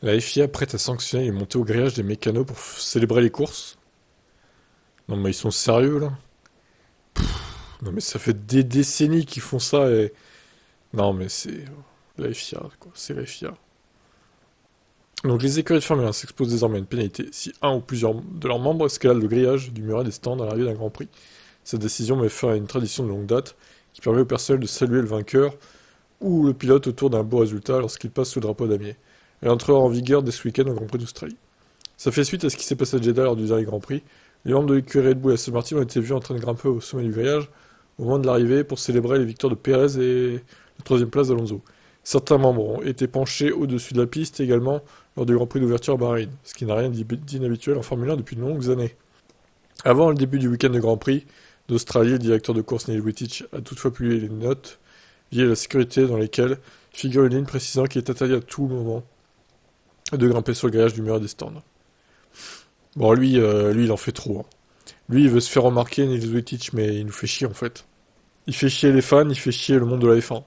La FIA prête à sanctionner les montées au grillage des mécanos pour célébrer les courses. Non mais ils sont sérieux là? Non mais ça fait des décennies qu'ils font ça et... Non mais c'est... La FIA, quoi. C'est la FIA. Donc les écuries de Formule 1 s'exposent désormais à une pénalité si un ou plusieurs de leurs membres escaladent le grillage du muret des stands à l'arrivée d'un Grand Prix. Cette décision met fin à une tradition de longue date qui permet au personnel de saluer le vainqueur ou le pilote autour d'un beau résultat lorsqu'il passe sous le drapeau damier. Elle entrera en vigueur dès ce week-end au Grand Prix d'Australie. Ça fait suite à ce qui s'est passé à Jeddah lors du dernier Grand Prix. Les membres de l'écurie Red Bull et Aston Martin ont été vus en train de grimper au sommet du grillage au moment de l'arrivée pour célébrer les victoires de Pérez et la troisième place d'Alonso. Certains membres ont été penchés au-dessus de la piste également lors du Grand Prix d'ouverture à Bahreïn, ce qui n'a rien d'inhabituel en Formule 1 depuis de longues années. Avant le début du week-end de Grand Prix d'Australie, le directeur de course Neil Wittich a toutefois publié les notes liées à la sécurité dans lesquelles figure une ligne précisant qu'il est interdit à tout moment de grimper sur le grillage du mur des stands. Bon, lui, il en fait trop, hein. Lui, il veut se faire remarquer, Nils Wittich, mais il nous fait chier en fait. Il fait chier les fans, il fait chier le monde de la F1.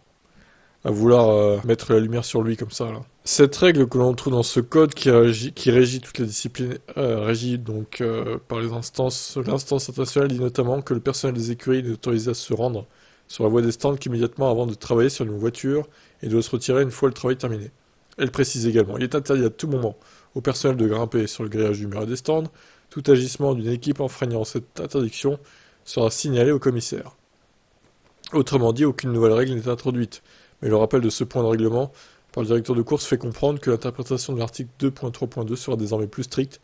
À vouloir mettre la lumière sur lui comme ça, là. Cette règle que l'on trouve dans ce code qui régit toutes les disciplines, régit donc par l'instance internationale dit notamment que le personnel des écuries est autorisé à se rendre sur la voie des stands qu'immédiatement avant de travailler sur une voiture et doit se retirer une fois le travail terminé. Elle précise également, il est interdit à tout moment au personnel de grimper sur le grillage du mur des stands. Tout agissement d'une équipe enfreignant cette interdiction sera signalé au commissaire. Autrement dit, aucune nouvelle règle n'est introduite, mais le rappel de ce point de règlement par le directeur de course fait comprendre que l'interprétation de l'article 2.3.2 sera désormais plus stricte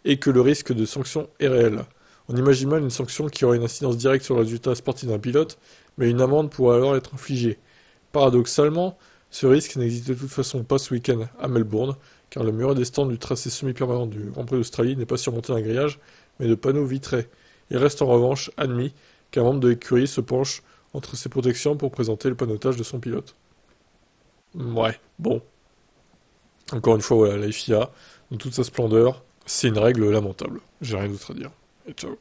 et que le risque de sanction est réel. On imagine mal une sanction qui aurait une incidence directe sur le résultat sportif d'un pilote, mais une amende pourrait alors être infligée. Paradoxalement, ce risque n'existe de toute façon pas ce week-end à Melbourne, car le muret des stands du tracé semi-permanent du Grand Prix d'Australie n'est pas surmonté d'un grillage, mais de panneaux vitrés. Il reste en revanche admis qu'un membre de l'écurie se penche entre ses protections pour présenter le panotage de son pilote. Ouais, bon. Encore une fois, voilà, la FIA, dans toute sa splendeur, c'est une règle lamentable. J'ai rien d'autre à dire. Et ciao.